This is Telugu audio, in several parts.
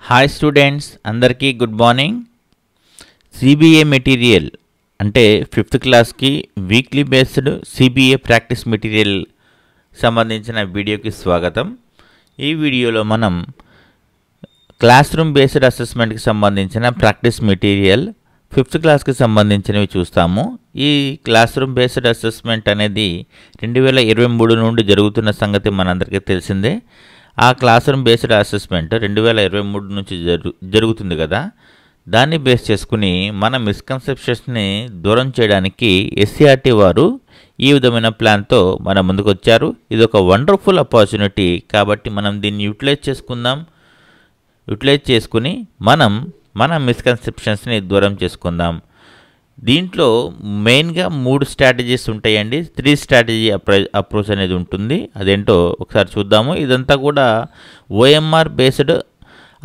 హాయ్ స్టూడెంట్స్, అందరికీ గుడ్ మార్నింగ్. సిబిఏ మెటీరియల్ అంటే 5th క్లాస్కి weekly based CBA practice material సంబంధించిన వీడియోకి స్వాగతం. ఈ వీడియోలో మనం క్లాస్ రూమ్ బేస్డ్ అసెస్మెంట్కి సంబంధించిన ప్రాక్టీస్ మెటీరియల్ 5th క్లాస్కి సంబంధించినవి చూస్తాము. ఈ క్లాస్ రూమ్ బేస్డ్ అసెస్మెంట్ అనేది 2023 నుండి జరుగుతున్న సంగతి మనందరికీ తెలిసిందే. ఆ క్లాస్ రూమ్ బేస్డ్ అసెస్మెంట్ 2023 నుంచి జరుగుతుంది కదా. దాన్ని బేస్ చేసుకుని మన మిస్కన్సెప్షన్స్ని దూరం చేయడానికి ఎస్సీఆర్టీ వారు ఈ విధమైన ప్లాన్తో మన ముందుకు వచ్చారు. ఇది ఒక వండర్ఫుల్ ఆపర్చునిటీ కాబట్టి మనం దీన్ని యూటిలైజ్ చేసుకుని మన మిస్కన్సెప్షన్స్ని దూరం చేసుకుందాం. దీంట్లో మెయిన్గా 3 స్ట్రాటజీస్ ఉంటాయండి. 3 స్ట్రాటజీ అప్రోచ్ అనేది ఉంటుంది. అదేంటో ఒకసారి చూద్దాము. ఇదంతా కూడా ఓఎంఆర్ బేస్డ్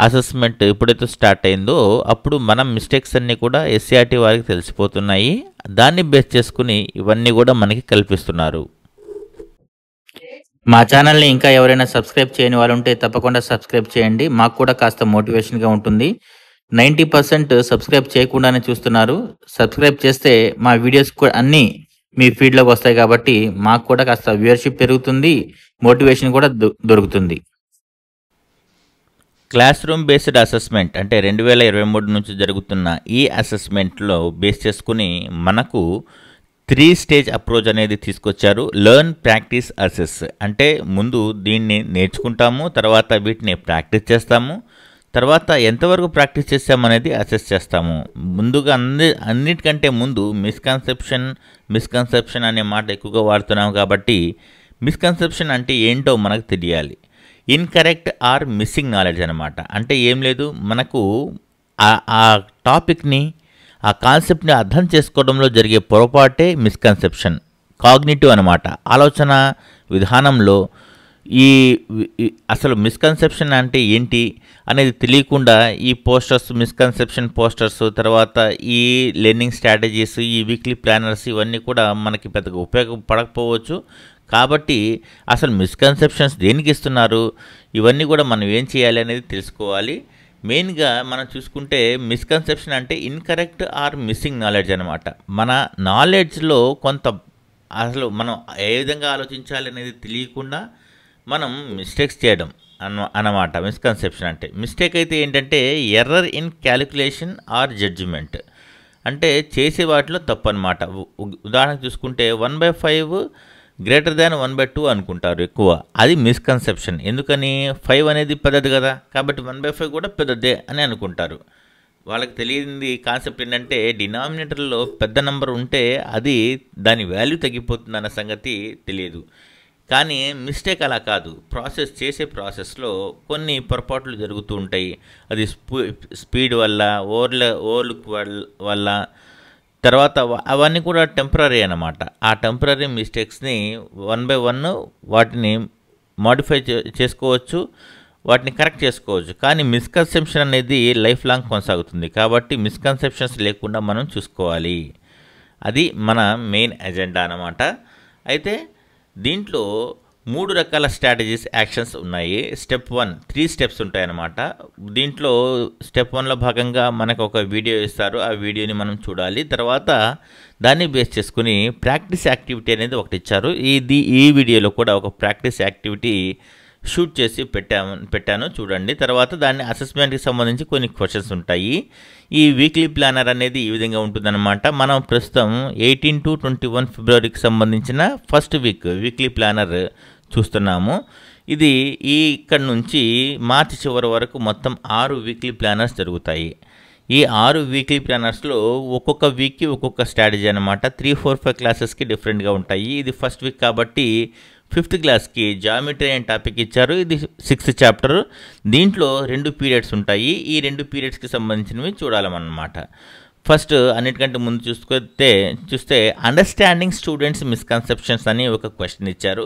అసెస్మెంట్ ఎప్పుడైతే స్టార్ట్ అయిందో అప్పుడు మనం మిస్టేక్స్ అన్నీ కూడా ఎస్సీఆర్టీ వారికి తెలిసిపోతున్నాయి. దాన్ని బేస్ చేసుకుని ఇవన్నీ కూడా మనకి కల్పిస్తున్నారు. మా ఛానల్ని ఇంకా ఎవరైనా సబ్స్క్రైబ్ చేయని వాళ్ళు ఉంటే తప్పకుండా సబ్స్క్రైబ్ చేయండి. మాకు కూడా కాస్త మోటివేషన్గా ఉంటుంది. 90% సబ్స్క్రైబ్ చేయకుండానే చూస్తున్నారు. సబ్స్క్రైబ్ చేస్తే మా వీడియోస్ అన్నీ మీ ఫీడ్లోకి వస్తాయి కాబట్టి మాకు కూడా కాస్త వ్యూవర్షిప్ పెరుగుతుంది, మోటివేషన్ కూడా దొరుకుతుంది. క్లాస్ రూమ్ బేస్డ్ అసెస్మెంట్ అంటే 2023 నుంచి జరుగుతున్న ఈ అసెస్మెంట్లో బేస్ చేసుకుని మనకు 3 స్టేజ్ అప్రోచ్ అనేది తీసుకొచ్చారు. Learn, practice, assess. అంటే ముందు దీన్ని నేర్చుకుంటాము, తర్వాత వీటిని ప్రాక్టీస్ చేస్తాము, తర్వాత ఎంతవరకు ప్రాక్టీస్ చేస్తామనేది అసెస్ చేస్తాము. ముందుగా అన్నిటికంటే ముందు మిస్కన్సెప్షన్ అనే మాట ఎక్కువగా వాడుతున్నాము కాబట్టి మిస్కన్సెప్షన్ అంటే ఏంటో మనకు తెలియాలి. ఇన్కరెక్ట్ ఆర్ మిస్సింగ్ నాలెడ్జ్ అనమాట. అంటే ఏం లేదు, మనకు ఆ టాపిక్ని, ఆ కాన్సెప్ట్ని అర్థం చేసుకోవడంలో జరిగే పొరపాటే మిస్కన్సెప్షన్. కాగ్నిటివ్ అనమాట, ఆలోచన విధానంలో అసలు మిస్కన్సెప్షన్ అంటే ఏంటి అనేది తెలియకుండా ఈ మిస్కన్సెప్షన్ పోస్టర్స్, తర్వాత ఈ లెర్నింగ్ స్ట్రాటజీస్, ఈ వీక్లీ ప్లానర్స్ ఇవన్నీ కూడా మనకి పెద్దగా ఉపయోగపడకపోవచ్చు. కాబట్టి అసలు మిస్కన్సెప్షన్స్ దేనికి ఇస్తున్నారు, ఇవన్నీ కూడా మనం ఏం చేయాలి అనేది తెలుసుకోవాలి. మెయిన్గా మనం చూసుకుంటే మిస్కన్సెప్షన్ అంటే ఇన్కరెక్ట్ ఆర్ మిస్సింగ్ నాలెడ్జ్ అనమాట. మన నాలెడ్జ్లో కొంత అసలు మనం ఏ విధంగా ఆలోచించాలి అనేది తెలియకుండా మనం మిస్టేక్స్ చేయడం అన్నమాట మిస్కన్సెప్షన్ అంటే. మిస్టేక్ అయితే ఏంటంటే error in calculation or judgment, అంటే చేసే వాటిలో తప్పు అనమాట. ఉదాహరణకు చూసుకుంటే 1/5 గ్రేటర్ దాన్ 1/2 అనుకుంటారు ఎక్కువ. అది మిస్కన్సెప్షన్. ఎందుకని 5 అనేది పెద్దది కదా, కాబట్టి 1/5 కూడా పెద్దదే అని అనుకుంటారు. వాళ్ళకి తెలియంది కాన్సెప్ట్ ఏంటంటే డినామినేటర్లో పెద్ద నెంబర్ ఉంటే అది దాని వాల్యూ తగ్గిపోతుంది అన్న సంగతి తెలియదు. కానీ మిస్టేక్ అలా కాదు. చేసే ప్రాసెస్లో కొన్ని పొరపాట్లు జరుగుతూ ఉంటాయి. అది స్పీడ్ వల్ల, ఓవర్లుక్ వల్ల, తర్వాత అవన్నీ కూడా టెంపరీ అన్నమాట. ఆ టెంపరీ మిస్టేక్స్ని 1/1 వాటిని మాడిఫై చేసుకోవచ్చు, వాటిని కరెక్ట్ చేసుకోవచ్చు. కానీ మిస్కన్సెప్షన్ అనేది లైఫ్ లాంగ్ కొనసాగుతుంది. కాబట్టి మిస్కన్సెప్షన్స్ లేకుండా మనం చూసుకోవాలి. అది మన మెయిన్ ఎజెండా అన్నమాట. అయితే దీంట్లో 3 రకాల స్ట్రాటజీస్, యాక్షన్స్ ఉన్నాయి. స్టెప్ 1 3 స్టెప్స్ ఉంటాయన్నమాట. దీంట్లో స్టెప్ 1లో భాగంగా మనకు ఒక వీడియో ఇస్తారు. ఆ వీడియోని మనం చూడాలి. తర్వాత దాన్ని బేస్ చేసుకుని ప్రాక్టీస్ యాక్టివిటీ అనేది ఒకటి ఇచ్చారు. ఈ వీడియోలో కూడా ఒక ప్రాక్టీస్ యాక్టివిటీ షూట్ చేసి పెట్టాను చూడండి. తర్వాత దాన్ని అసెస్మెంట్కి సంబంధించి కొన్ని క్వశ్చన్స్ ఉంటాయి. ఈ వీక్లీ ప్లానర్ అనేది ఈ విధంగా ఉంటుందన్నమాట. మనం ప్రస్తుతం 18 to 21 ఫిబ్రవరికి సంబంధించిన ఫస్ట్ వీక్లీ ప్లానర్ చూస్తున్నాము. ఇది ఇక్కడ నుంచి మార్చి చివరి వరకు మొత్తం 6 వీక్లీ ప్లానర్స్ జరుగుతాయి. ఈ 6 వీక్లీ ప్లానర్స్లో ఒక్కొక్క వీక్కి ఒక్కొక్క స్ట్రాటజీ అనమాట. 3, 4, 5 క్లాసెస్కి డిఫరెంట్గా ఉంటాయి. ఇది ఫస్ట్ వీక్ కాబట్టి 5th క్లాస్కి జామెట్రీ అనే టాపిక్ ఇచ్చారు. ఇది 6th చాప్టర్. దీంట్లో 2 పీరియడ్స్ ఉంటాయి. ఈ 2 పీరియడ్స్కి సంబంధించినవి చూడాలన్నమాట. ఫస్ట్ అన్నిటికంటే ముందు చూస్తే అండర్స్టాండింగ్ స్టూడెంట్స్ మిస్కన్సెప్షన్స్ అని ఒక క్వశ్చన్ ఇచ్చారు.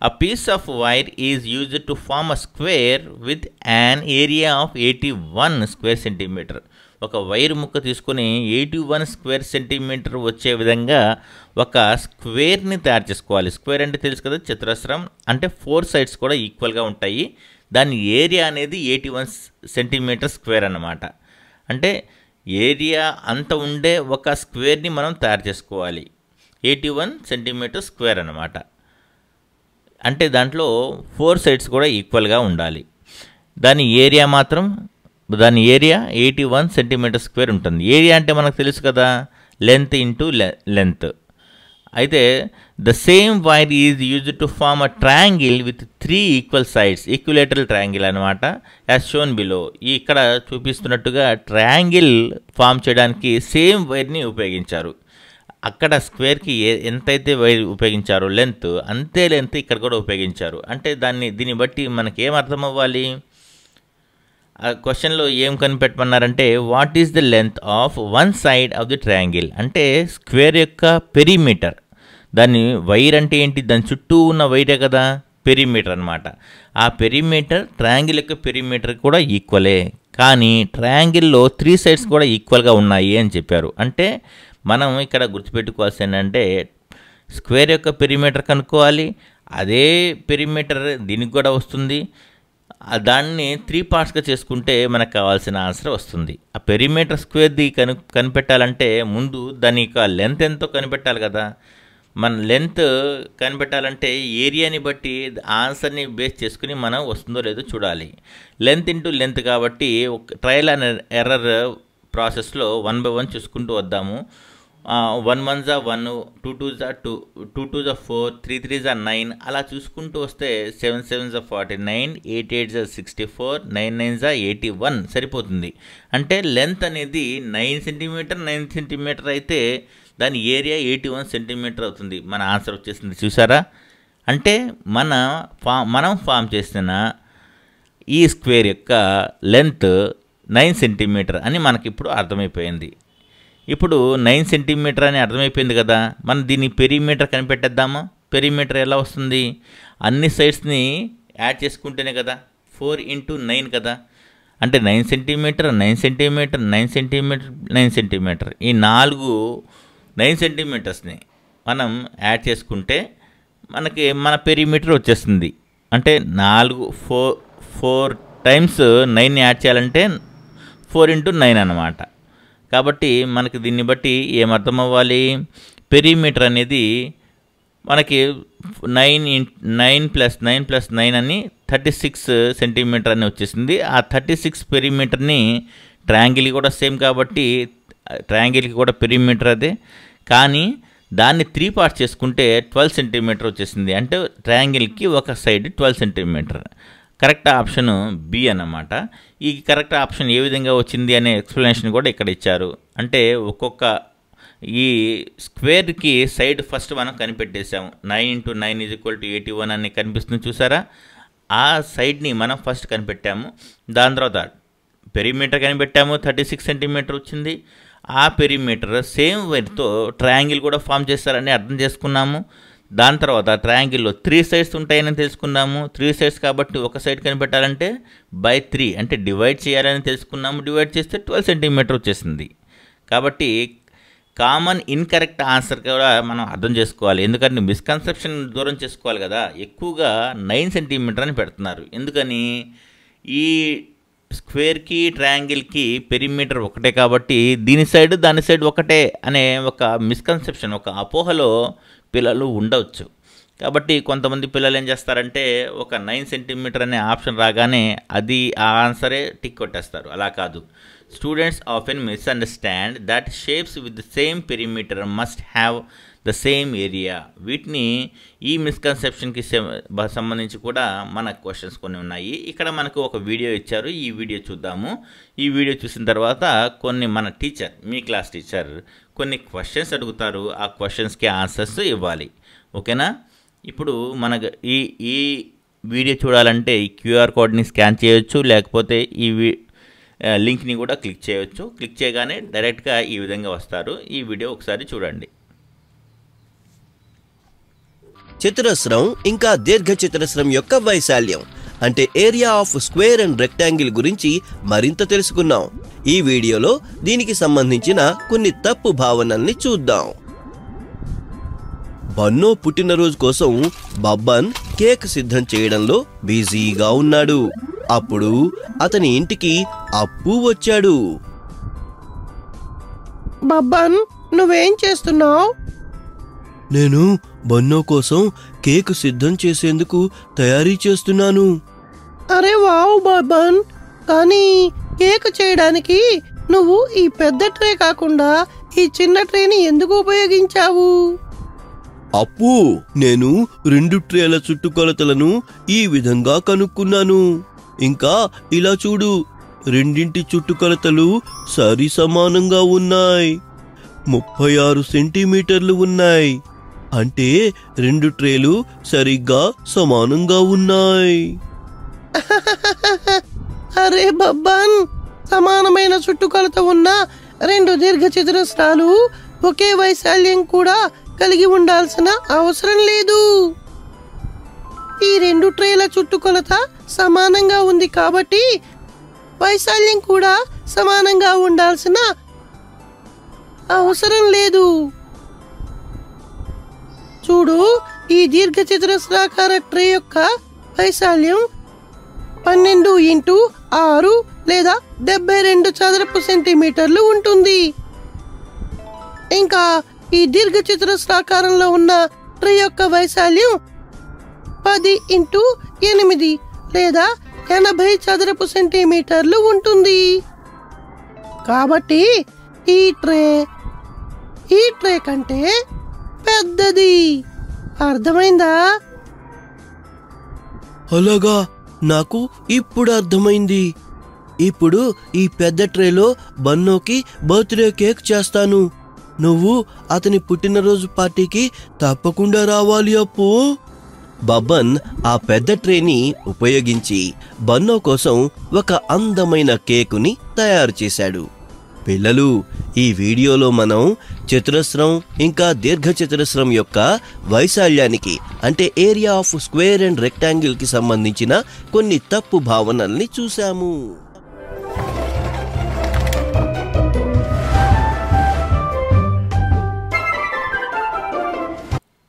A piece of wire is used to form a square with an area of 81 square centimetre. ఒక వైర్ ముక్క తీసుకుని 81 స్క్వేర్ సెంటీమీటర్ వచ్చే విధంగా ఒక స్క్వేర్ని తయారు చేసుకోవాలి. స్క్వేర్ అంటే తెలుసు కదా, చతురస్రం అంటే 4 సైడ్స్ కూడా ఈక్వల్గా ఉంటాయి. దాని ఏరియా అనేది 81 సెంటీమీటర్ స్క్వేర్ అన్నమాట. అంటే ఏరియా అంత ఉండే ఒక స్క్వేర్ని మనం తయారు చేసుకోవాలి. 81 సెంటీమీటర్ స్క్వేర్ అన్నమాట. అంటే దాంట్లో 4 సైడ్స్ కూడా ఈక్వల్గా ఉండాలి. దాని ఏరియా 81 సెంటీమీటర్ స్క్వేర్ ఉంటుంది. ఏరియా అంటే మనకు తెలుసు కదా, లెంత్ ఇంటూ లెంత్. అయితే the same wire is used to form a triangle with 3 equal sides, equilateral triangle అనమాట. యాజ్ షోన్ బిలో, ఇక్కడ చూపిస్తున్నట్టుగా ట్రయాంగిల్ ఫామ్ చేయడానికి సేమ్ వైర్ని ఉపయోగించారు. అక్కడ స్క్వేర్కి ఎంతైతే వైర్ ఉపయోగించారో లెంత్, అంతే లెంత్ ఇక్కడ కూడా ఉపయోగించారు. అంటే దీన్ని బట్టి మనకి ఏం అర్థం అవ్వాలి? ఆ క్వశ్చన్లో ఏం కనిపెట్టమన్నారంటే what is the length of one side of the triangle, అంటే స్క్వేర్ యొక్క పెరిమీటర్. దాన్ని వైర్ అంటే ఏంటి, దాని చుట్టూ ఉన్న వైరే కదా పెరిమీటర్ అనమాట. ఆ పెరిమీటర్ ట్రయాంగిల్ యొక్క పెరిమీటర్ కూడా ఈక్వలే, కానీ ట్రయాంగిల్లో 3 సైడ్స్ కూడా ఈక్వల్గా ఉన్నాయి అని చెప్పారు. అంటే మనం ఇక్కడ గుర్తుపెట్టుకోవాల్సి ఏంటంటే స్క్వేర్ యొక్క పెరిమీటర్ కనుక్కోవాలి, అదే పెరిమీటర్ దీనికి కూడా వస్తుంది. దాన్ని 3 పార్ట్స్గా చేసుకుంటే మనకు కావాల్సిన ఆన్సర్ వస్తుంది. ఆ పెరిమీటర్ స్క్వేర్ది కనిపెట్టాలంటే ముందు దాని యొక్క లెంత్ ఎంతో కనిపెట్టాలి కదా. మన లెంత్ కనిపెట్టాలంటే ఏరియాని బట్టి ఆన్సర్ని బేస్ చేసుకుని మనం వస్తుందో లేదో చూడాలి. లెంత్ ఇంటూ లెంత్ కాబట్టి ట్రయల్ అండ్ ఎర్రర్ ప్రాసెస్లో 1 by 1 చూసుకుంటూ వద్దాము. 1 1 = 1, 2 2 = 2, 2 2 = 4, 3 3 = 9 అలా చూసుకుంటూ వస్తే 7 7 = 49, 8 8 = 64, 9 9 = 81 సరిపోతుంది. అంటే లెంత్ అనేది 9 సెంటీమీటర్ 9 సెంటీమీటర్ అయితే దాని ఏరియా 81 సెంటీమీటర్ అవుతుంది. మన ఆన్సర్ వచ్చేసింది, చూసారా? అంటే మనం ఫామ్ చేసిన ఈ స్క్వేర్ యొక్క లెంత్ 9 సెంటీమీటర్ అని మనకిప్పుడు అర్థమైపోయింది. ఇప్పుడు 9 సెంటీమీటర్ అని అర్థమైపోయింది కదా, మనం దీన్ని పెరిమీటర్ కనిపెట్టేద్దామా? పెరిమీటర్ ఎలా వస్తుంది? అన్ని సైడ్స్ని యాడ్ చేసుకుంటేనే కదా, 4 × 9 కదా. అంటే 9 సెంటీమీటర్ 9 సెంటీమీటర్ 9 సెంటీమీటర్ 9 సెంటీమీటర్ ఈ 9 సెంటీమీటర్స్ని మనం యాడ్ చేసుకుంటే మనకి మన పెరిమీటర్ వచ్చేస్తుంది. అంటే 4 టైమ్స్ 9ని యాడ్ చేయాలంటే 4 × 9 అన్నమాట. కాబట్టి మనకి దీన్ని బట్టి ఏమర్థం అవ్వాలి? పెరిమీటర్ అనేది మనకి 9 + 9 + 9 అని 36 సెంటీమీటర్ అని వచ్చేసింది. ఆ 36 పెరిమీటర్ని ట్రయాంగిల్ కూడా సేమ్ కాబట్టి ట్రయాంగిల్కి కూడా పెరిమీటర్ అదే, కానీ దాన్ని 3 పార్ట్స్ చేసుకుంటే 12 సెంటీమీటర్ వచ్చేసింది. అంటే ట్రయాంగిల్కి ఒక side 12 centimetre. Correct option B అన్నమాట. ఈ కరెక్ట్ ఆప్షన్ ఏ విధంగా వచ్చింది అనే ఎక్స్ప్లెనేషన్ కూడా ఇక్కడ ఇచ్చారు. అంటే ఒక్కొక్క ఈ స్క్వేర్కి సైడ్ ఫస్ట్ మనం కనిపెట్టేసాము. 9 × 9 = 81 అని కనిపిస్తుంది, చూసారా? ఆ సైడ్ని మనం ఫస్ట్ కనిపెట్టాము. దాని తర్వాత పెరిమీటర్ కనిపెట్టాము, 36 సెంటీమీటర్ వచ్చింది. ఆ పెరిమీటర్ సేమ్ వైర్తో ట్రయాంగిల్ కూడా ఫామ్ చేస్తారని అర్థం చేసుకున్నాము. దాని తర్వాత ట్రయాంగిల్లో 3 సైడ్స్ ఉంటాయని తెలుసుకున్నాము. 3 సైడ్స్ కాబట్టి ఒక సైడ్ కనిపెట్టాలంటే /3 అంటే డివైడ్ చేయాలని తెలుసుకున్నాము. డివైడ్ చేస్తే 12 సెంటీమీటర్ వచ్చేసింది. కాబట్టి కామన్ ఇన్కరెక్ట్ ఆన్సర్ కూడా మనం అర్థం చేసుకోవాలి. ఎందుకంటే మిస్కన్సెప్షన్ దూరం చేసుకోవాలి కదా. ఎక్కువగా 9 సెంటీమీటర్ అని పెడుతున్నారు. ఎందుకని? ఈ స్క్వేర్కి ట్రయాంగిల్కి పెరిమీటర్ ఒకటే కాబట్టి దీని సైడ్ దాని సైడ్ ఒకటే అనే ఒక మిస్కన్సెప్షన్, ఒక అపోహలో పిల్లలు ఉండవచ్చు. కాబట్టి కొంతమంది పిల్లలు ఏం చేస్తారంటే ఒక 9 సెంటీమీటర్ అనే ఆప్షన్ రాగానే అది ఆ ఆన్సరే టిక్ కొట్టేస్తారు. అలా కాదు. Students often misunderstand that shapes with the same perimeter must have the same area. వీటిని ఈ మిస్కన్సెప్షన్కి సంబంధించి కూడా మన క్వశ్చన్స్ కొన్ని ఉన్నాయి. ఇక్కడ మనకు ఒక వీడియో ఇచ్చారు, ఈ వీడియో చూద్దాము. ఈ వీడియో చూసిన తర్వాత కొన్ని మన టీచర్, మీ క్లాస్ టీచర్ కొన్ని క్వశ్చన్స్ అడుగుతారు. ఆ క్వశ్చన్స్కి ఆన్సర్స్ ఇవ్వాలి. ఓకేనా? ఇప్పుడు మనకు ఈ వీడియో చూడాలంటే ఈ క్యూఆర్ కోడ్ని స్కాన్ చేయొచ్చు, లేకపోతే ఈ లింక్ని కూడా క్లిక్ చేయొచ్చు. క్లిక్ చేయగానే డైరెక్ట్గా ఈ విధంగా వస్తారు. ఈ వీడియో ఒకసారి చూడండి. చతురస్రం ఇంకా దీర్ఘ చతురస్రం యొక్క వైశాల్యం అంటే area of square and rectangle గురించి మరింత తెలుసుకున్నాం. ఈ వీడియోలో దీనికి సంబంధించిన కొన్ని తప్పు భావనల్ని చూద్దాం. బన్నో పుట్టినరోజు కోసం బబ్బన్ కేక్ సిద్ధం చేయడంలో బిజీగా ఉన్నాడు. అప్పుడు అతని ఇంటికి అప్పు వచ్చాడు. బబ్బన్, నువ్వేం చేస్తున్నావు? నేను బన్నో కోసం కేక్ సిద్ధం చేసేందుకు తయారీ చేస్తున్నాను. అరే వావ్ బబ్బన్, కానీ కేక్ చేయడానికి నువ్వు ఈ పెద్ద ట్రే కాకుండా ఈ చిన్న ట్రేని ఎందుకు ఉపయోగించావు? అప్పు, నేను 2 ట్రేల చుట్టుకొలతలను ఈ విధంగా కనుక్కున్నాను. ఇంకా ఇలా చూడు, రెండింటి చుట్టుకొలతలు సరి సమానంగా ఉన్నాయి. 36 సెంటీమీటర్లు ఉన్నాయి. అంటే 2 ట్రేలు సరిగ్గా సమానంగా ఉన్నాయి. అరే బబ్బన్, సమానమైన చుట్టుకొలత ఉన్న 2 దీర్ఘచతురస్రాలు ఒకే వైశాల్యం కూడా కలిగి ఉండాల్సిన అవసరం లేదు. ఈ 2 ట్రేల చుట్టుకొలత సమానంగా ఉంది కాబట్టి వైశాల్యం కూడా సమానంగా ఉండాల్సిన అవసరం లేదు. చూడు, ఈ దీర్ఘచతురస్రాకార ట్రే యొక్క వైశాల్యం 12 × 6 లేదా 72 చదరపు సెంటీమీటర్లు ఉంటుంది. ఇంకా ఈ దీర్ఘచతురస్రాకారంలో ఉన్న ట్రే యొక్క వైశాల్యం 10 × 8 లేదా 80 చదరపు సెంటీమీటర్లు ఉంటుంది. కాబట్టి ఈ ట్రే కంటే పెద్దది. అర్థమైందా? అలాగా, నాకు ఇప్పుడు అర్థమైంది. ఇప్పుడు ఈ పెద్ద ట్రేలో బన్నోకి బర్త్డే కేక్ చేస్తాను. నువ్వు అతని పుట్టినరోజు పార్టీకి తప్పకుండా రావాలి అప్పు. బబ్బన్ ఆ పెద్ద ట్రేని ఉపయోగించి బన్నో కోసం ఒక అందమైన కేకుని తయారు చేశాడు. పిల్లలు, ఈ వీడియోలో మనం చతురస్రం ఇంకా దీర్ఘచతురస్రం యొక్క వైశాల్యానికి అంటే area of square and rectangle కి సంబంధించిన కొన్ని తప్పు భావనల్ని చూశాము.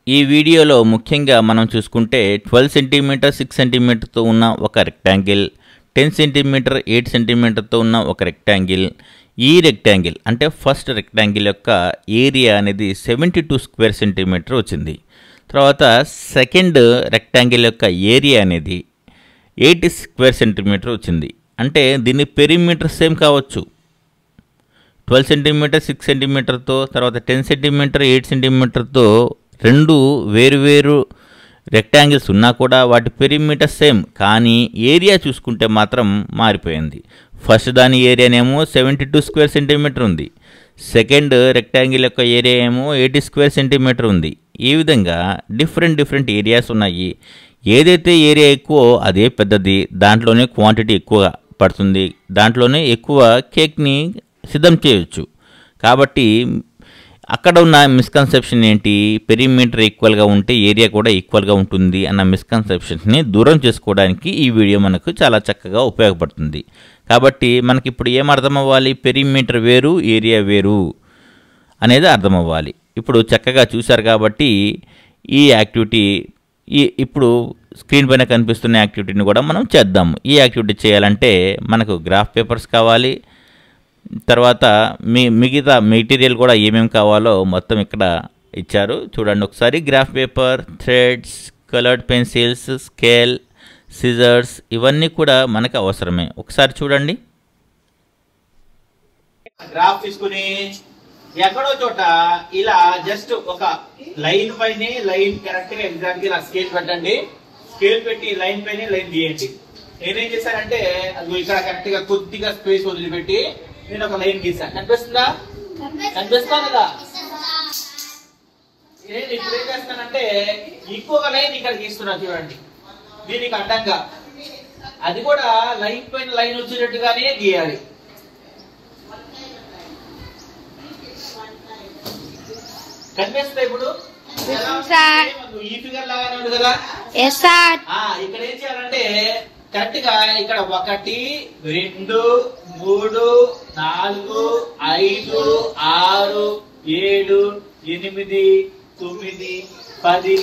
ఈ వీడియోలో ముఖ్యంగా మనం చూసుకుంటే 12 సెంటీమీటర్ 6 సెంటీమీటర్తో ఉన్న ఒక రెక్టాంగిల్, 10 సెంటీమీటర్ 8 సెంటీమీటర్తో ఉన్న ఒక రెక్టాంగిల్, ఈ రెక్టాంగిల్ అంటే ఫస్ట్ రెక్టాంగిల్ యొక్క ఏరియా అనేది 72 స్క్వేర్ సెంటీమీటర్ వచ్చింది. తర్వాత సెకండ్ రెక్టాంగిల్ యొక్క ఏరియా అనేది 80 స్క్వేర్ సెంటీమీటర్ వచ్చింది. అంటే దీని పెరిమీటర్ సేమ్ కావచ్చు. 12 సెంటీమీటర్ 6 సెంటీమీటర్తో, తర్వాత 10 సెంటీమీటర్ 8 సెంటీమీటర్తో 2 వేరు రెక్టాంగిల్స్ ఉన్నా కూడా వాటి పెరిమీటర్ సేమ్, కానీ ఏరియా చూసుకుంటే మాత్రం మారిపోయింది. ఫస్ట్ దాని ఏరియానేమో 72 స్క్వేర్ సెంటీమీటర్ ఉంది, సెకండ్ రెక్టాంగిల్ యొక్క ఏరియా ఏమో 80 స్క్వేర్ సెంటీమీటర్ ఉంది. ఈ విధంగా డిఫరెంట్ ఏరియాస్ ఉన్నాయి. ఏదైతే ఏరియా ఎక్కువ అదే పెద్దది, దాంట్లోనే క్వాంటిటీ ఎక్కువ పడుతుంది, దాంట్లోనే ఎక్కువ కేక్ని సిద్ధం చేయొచ్చు. కాబట్టి అక్కడ ఉన్న మిస్కన్సెప్షన్ ఏంటి, పెరిమీటర్ ఈక్వల్గా ఉంటే ఏరియా కూడా ఈక్వల్గా ఉంటుంది అన్న మిస్కన్సెప్షన్స్ని దూరం చేసుకోవడానికి ఈ వీడియో మనకు చాలా చక్కగా ఉపయోగపడుతుంది. కాబట్టి మనకి ఇప్పుడు ఏం అర్థం అవ్వాలి, పెరిమీటర్ వేరు ఏరియా వేరు అనేది అర్థం అవ్వాలి. ఇప్పుడు చక్కగా చూశారు కాబట్టి ఈ యాక్టివిటీ ఇప్పుడు స్క్రీన్ పైన కనిపిస్తున్న యాక్టివిటీని కూడా మనం చేద్దాము. ఈ యాక్టివిటీ చేయాలంటే మనకు గ్రాఫ్ పేపర్స్ కావాలి, తర్వాత మిగతా మెటీరియల్ కూడా ఏమేమి కావాలో మొత్తం ఇక్కడ ఇచ్చారు. చూడండి ఒకసారి, graph paper, threads, coloured pencils, scale, scissors ఇవన్నీ కూడా మనకు అవసరమే. ఒకసారి చూడండి. గ్రాఫ్ తీసుకుని ఎక్కడో చోట ఇలా జస్ట్ ఒక లైన్ పైన లైన్ కరెక్ట్ గా ఎగ్జాక్ట్ గా ఇలా స్కేల్ పెట్టండి. స్కేల్ పెట్టి లైన్ పైన లైన్ గీయండి. నేనేం చేశానంటే ఇక్కడ కరెక్ట్ గా కొద్దిగా స్పేస్ వదిలిపెట్టి నేను ఒక లైన్ గీసాను. కనిపిస్తుందా? కనిపిస్తా కదా? నేను ఇప్పుడు ఏం చేస్తానంటే ఇంకొక లైన్ ఇక్కడ గీస్తున్నా చూడండి, దీనికి అడ్డంగా. అది కూడా లైన్ పైన లైన్ వచ్చేటట్టుగానే గీయాలి. కనిపిస్తా ఇప్పుడు? ఈ ఫిగర్ లాగానే ఉంది కదా? ఇక్కడ ఏం చేయాలంటే కరెక్ట్ గా ఇక్కడ 1 2 3 4 5 6 7 8 9 10,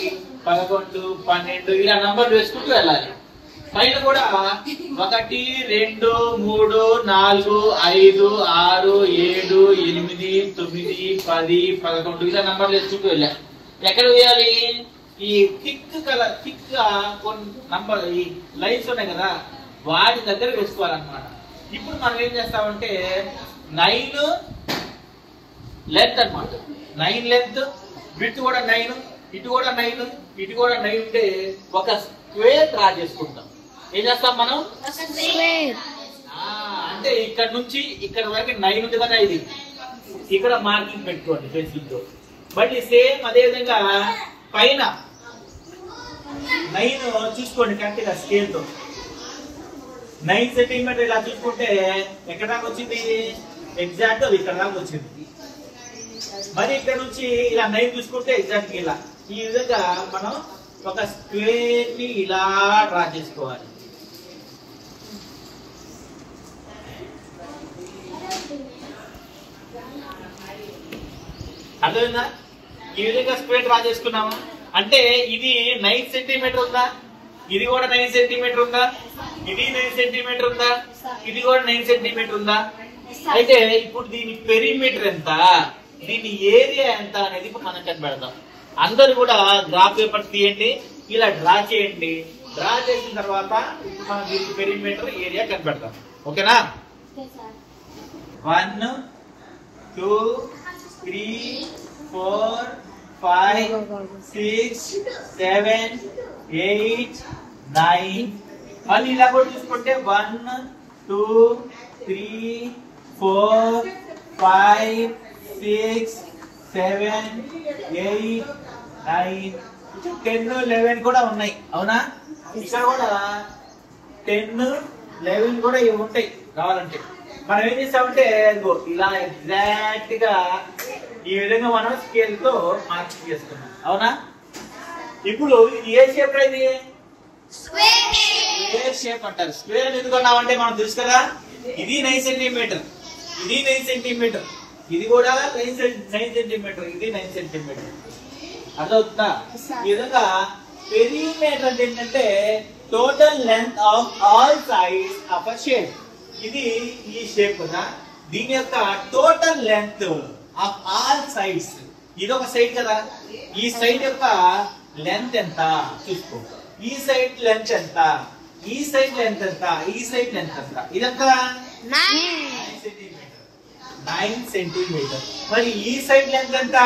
11, 12 ఇలా నంబర్ వేసుకుంటూ వెళ్ళాలి. పైన కూడా 1, 2, 3, 4, 5, 6, 7, 8, 9, 10, 11 ఇలా నంబర్లు వేసుకుంటూ వెళ్ళాలి. ఎక్కడ వేయాలి? ఈ థిక్ కొన్ని నంబర్ ఈ లైన్స్ ఉన్నాయి కదా వాటి దగ్గర వేసుకోవాలన్నమాట. ఇప్పుడు మనం ఏం చేస్తామంటే 9 లెంత్ అన్నమాట. 9 లెంత్, విడ్త్ కూడా 9, ఇటు కూడా 9, ఇటు కూడా 9 ఉంటే ఒక స్క్వేర్ డ్రా చేసుకుంటాం. ఏం చేస్తాం మనం? అంటే ఇక్కడ నుంచి ఇక్కడ వరకు 9 ఉంది కదా, ఇది ఇక్కడ మార్కింగ్ పెట్టుకోండి పెన్సిల్ తో. మళ్ళీ సేమ్ అదే విధంగా పైన 9 చూసుకోండి కరెక్ట్ గా స్కేల్ తో. 9 సెంటీమీటర్ ఇలా చూసుకుంటే ఎక్కడ దాకా వచ్చింది? ఎగ్జాక్ట్ ఇక్కడ దాకా వచ్చింది. మరి ఇక్కడ నుంచి ఇలా 9 చూసుకుంటే ఎగ్జాక్ట్ ఇలా ఈ విధంగా మనం ఒక స్క్వేర్ ని ఇలా డ్రా చేసుకోవాలి. అర్థమైందా? ఈ విధంగా స్క్వేర్ డ్రా చేసుకున్నాము అంటే ఇది 9 సెంటీమీటర్ ఉందా, ఇది కూడా 9 సెంటీమీటర్ ఉందా, ఇది 9 సెంటీమీటర్ ఉందా, ఇది కూడా 9 సెంటీమీటర్ ఉందా. అయితే ఇప్పుడు దీని పెరిమీటర్ ఎంత, దీని ఏరియా ఎంత అనేది ఇప్పుడు మనం కనిపెడతాం. అందరు కూడా గ్రాఫ్ పేపర్ తీయండి, ఇలా డ్రా చేయండి. డ్రా చేసిన తర్వాత ఇప్పుడు మనం దీని పెరిమీటర్ ఏరియా కనిపెడతాం. ఓకేనా? 1, 2, 3, 4, 5, 6, 7, 8, 9. మళ్ళీ ఇలా కూడా చూసుకుంటే 1, 2, 3, 4, 5, 6, 7, 8, 9, 10, 11 కూడా ఉన్నాయి. అవునా? ఇక్కడ కూడా 10, 11 కూడా ఇవి ఉంటాయి. కావాలంటే మనం ఏం చేస్తామంటే ఇలా ఎగ్జాక్ట్ గా ఈ విధంగా మనం స్కేల్ తో మార్కింగ్ చేస్తున్నాం. అవునా? ఇప్పుడు ఇది ఏ షేప్? ఇది స్క్వేర్ షేప్ అంటారు. స్క్వేర్ ఎందుకున్నామంటే మనం తెలుసు కదా, ఇది 9 సెంటీమీటర్, ఇది 9 సెంటీమీటర్, ఇది కూడా 9 సెంటీమీటర్, ఇది 9 సెంటీమీటర్. అర్థమవుతుందా? ఈ విధంగా పెరిమీటర్ అంటే ఏంటంటే total length of all sides of a shape. ఇది ఈ షేప్ కదా, దీని యొక్క total length of all sides. ఇది ఒక సైడ్ కదా, ఈ సైడ్ యొక్క లెంత్ ఎంత చూసుకో. ఈ సైడ్ లెంత్ ఎంత, ఈ సైడ్ లెంత్ ఎంత, ఈ సైడ్ లెంత్ ఎంత. ఇదంతా 9 సెంటీమీటర్. మరి ఈ సైడ్ లెంత్ ఎంత?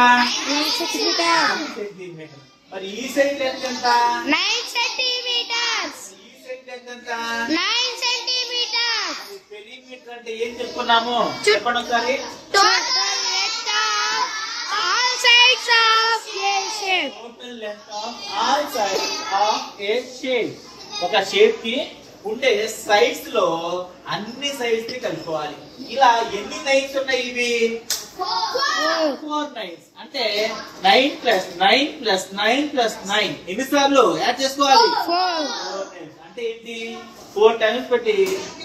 9 సెంటీమీటర్. మరి ఈ సైడ్ లెంత్ ఎంత? 9 సెంటీమీటర్స్. ఈ సైడ్ లెంత్ ఎంత? 9 సెంటీమీటర్స్. పెరిమీటర్ అంటే ఏం చెప్పుకున్నాము చెప్పండి ఒకసారి. Total length of all sides of A shape. Total length of all sides of A shape. ఒక షేప్ కి ఉండే సైడ్స్ లో అన్ని సైడ్స్ ని కలుపుకోవాలి. ఇలా ఎన్ని నైన్స్ ఉన్నాయి? ఇవి 4 నైన్స్. అంటే 9 + 9 + 9 + 9 ఎన్నిసార్లు యాడ్ చేసుకోవాలి? 4 నైన్స్. అంటే ఏంటి? 4 టైమ్స్ పెట్టి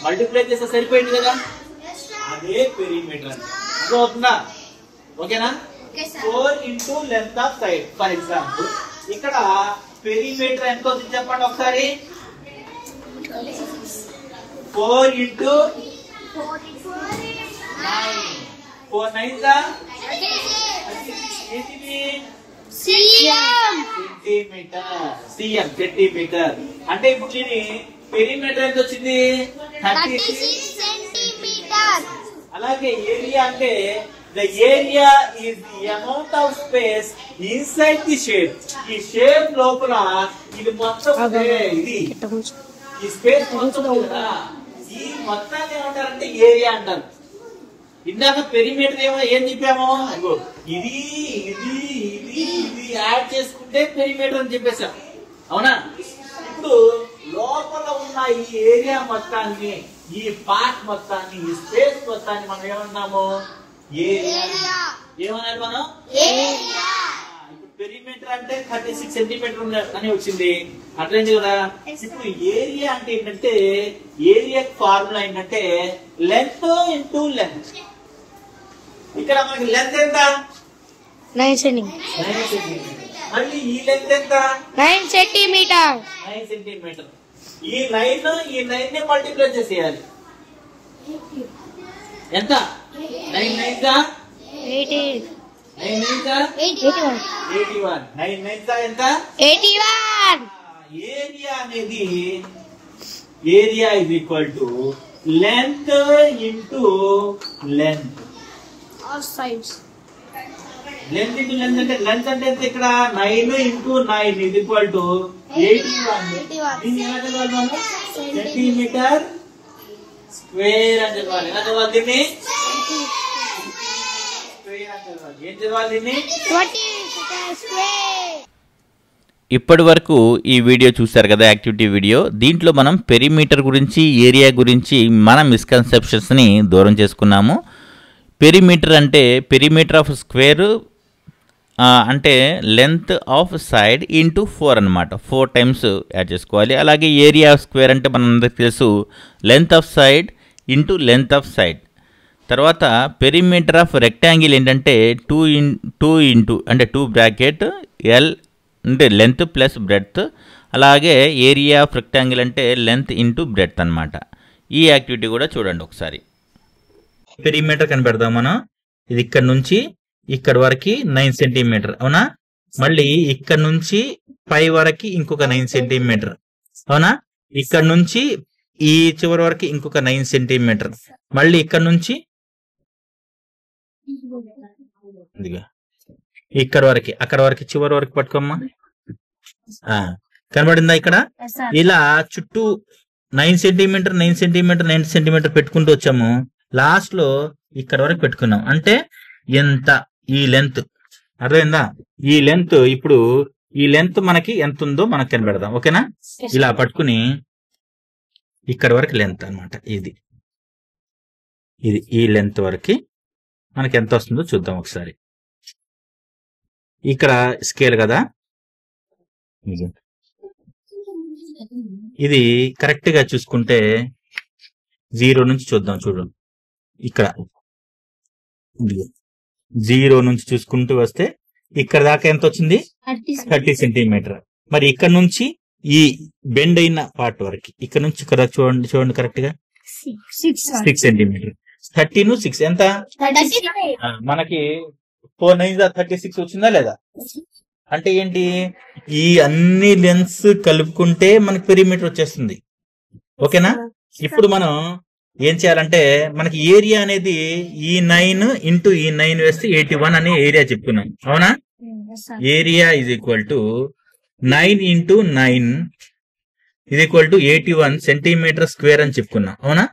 మల్టిప్లై చేస్తే సరిపోయింది కదా, అదే పెరిమీటర్ అంటే. అర్థమవుతుందా? ఓకేనా? 4 × length of side. For example ఇక్కడ పెరిమీటర్ ఎంత అవుతుంది చెప్పండి ఒకసారి. 4 × 9. 4 9s సెంటీమీటర్. అంటే ఇప్పుడు దీని పెరిమీటర్ ఎంత వచ్చింది? 36 సెంటీమీటర్. అలాగే ఏరియా అంటే the area is the amount of space inside the shape. ఈ షేప్ లోపల ఇది మొత్తం ఇది ఈ స్పేస్ మొత్తం కదా, ఈ మొత్తాన్ని ఏమంటారంటే ఏరియా అంటారు. ఇందాక పెరిమీటర్ ఏం చెప్పామో ఇది ఇది ఇది ఇది యాడ్ చేసుకుంటే పెరిమీటర్ అని చెప్పేసాం. అవునా? ఇప్పుడు లోపల ఉన్న ఈ ఏరియా మొత్తాన్ని, ఈ పార్ట్ మొత్తాన్ని, ఈ స్పేస్ మొత్తాన్ని మనం ఏమన్నాము? ఏరియా. ఏమన్నారు మనం? ఏరియా. ఇప్పుడు పెరిమీటర్ అంటే 36 సెంటీమీటర్ అని వచ్చింది. అర్థమైంది కదా? ఇప్పుడు ఏరియా అంటే ఏంటంటే ఏరియా ఫార్ములా ఏంటంటే లెంత్ ఇంటూ లెంత్. ఇక్కడ మనకి లెంత్ ఎంత? 9 సెంటీమీటర్. 9 సెంటీమీటర్. మళ్ళీ ఈ లెంత్ ఎంత 9 centimeter. 9 సెంటీమీటర్. ఈ 9 ని మల్టిప్లై చేసేయాలి. ఎంత 9 9 గా 80. 9 9 గా 81. 81. 9 9 గా ఎంత 81. ఏరియా అనేది area is equal to length into length. All sides. Length into length అంటే లెంత్ అంటే ఎంత ఇక్కడ 9 ఇంటూ 9 ఇస్ ఈక్వల్ టు 81. దీన్ని ఎలా చదవాలి మనం సెంటీమీటర్ స్క్వేర్ అని చదవాలి. ఎలా చదవాలి దీన్ని స్క్వేర్ అని చదవాలి. ఏం చదవాలి దీన్ని 20 square. ఇప్పటి వరకు ఈ వీడియో చూశారు కదా, యాక్టివిటీ వీడియో. దీంట్లో మనం పెరిమీటర్ గురించి, ఏరియా గురించి మన మిస్కన్సెప్షన్స్ని దూరం చేసుకున్నాము. పెరిమీటర్ అంటే పెరిమీటర్ ఆఫ్ స్క్వేర్ అంటే లెంత్ ఆఫ్ సైడ్ ఇంటూ 4 అనమాట. 4 టైమ్స్ యాడ్ చేసుకోవాలి. అలాగే ఏరియా ఆఫ్ స్క్వేర్ అంటే మనందరికి తెలుసు length of side into length of side. తర్వాత పెరిమీటర్ ఆఫ్ రెక్టాంగిల్ ఏంటంటే 2 ఇంటూ అంటే 2 బ్రాకెట్ ఎల్ అంటే లెంత్ ప్లస్ బ్రెడ్త్. అలాగే ఏరియా ఆఫ్ రెక్టాంగిల్ అంటే లెంత్ ఇంటూ బ్రెడ్త్ అనమాట. ఈ యాక్టివిటీ కూడా చూడండి ఒకసారి. పెరిమీటర్ కనిపెడదాం మనం. ఇది ఇక్కడ నుంచి ఇక్కడ వరకు 9 సెంటీమీటర్ అవునా. మళ్ళీ ఇక్కడ నుంచి పై వరకు ఇంకొక 9 సెంటీమీటర్ అవునా. ఇక్కడ నుంచి ఈ చివరి వరకు ఇంకొక 9 సెంటీమీటర్. మళ్ళీ ఇక్కడ నుంచి ఇక్కడ వరకు అక్కడ వరకు చివరి వరకు పట్టుకోమ్మా. కనబడిందా ఇక్కడ? ఇలా చుట్టూ 9 సెంటీమీటర్ 9 సెంటీమీటర్ 9 సెంటీమీటర్ పెట్టుకుంటూ వచ్చాము. లాస్ట్ లో ఇక్కడ వరకు పెట్టుకున్నాం. అంటే ఎంత ఈ లెంత్ అర్థమైందా? ఈ లెంత్ ఇప్పుడు ఈ లెంత్ మనకి ఎంత ఉందో మనకు కనిపెడదాం. ఓకేనా? ఇలా పట్టుకుని ఇక్కడ వరకు లెంత్ అనమాట. ఇది ఈ లెంత్ వరకు మనకి ఎంత వస్తుందో చూద్దాం ఒకసారి. ఇక్కడ స్కేల్ కదా, ఇది కరెక్ట్ గా చూసుకుంటే 0 నుంచి చూద్దాం. చూడండి ఇక్కడ 0 నుంచి చూసుకుంటూ వస్తే ఇక్కడ దాకా ఎంత వచ్చింది 30 సెంటీమీటర్. మరి ఇక్కడ నుంచి ఈ బెండ్ అయిన పార్ట్ వరకు ఇక్కడ నుంచి ఇక్కడ చూడండి కరెక్ట్ గా 6 సెంటీమీటర్. 30 ను 6 ఎంత మనకి 4 9 36 వచ్చిందా లేదా? అంటే ఏంటి, ఈ అన్ని లెన్స్ కలుపుకుంటే మనకి పెరిమీటర్ వచ్చేస్తుంది. ఓకేనా? ఇప్పుడు మనం ఏం చేయాలంటే మనకి ఏరియా అనేది ఈ 9 ఇంటూ ఈ 9 వేస్తే 81 అనే ఏరియా చెప్పుకున్నాం అవునా. Area is equal to 9 into 9 ఇది ఈక్వల్ టు 81 సెంటీమీటర్ స్క్వేర్ అని చెప్పుకున్నాం అవునా.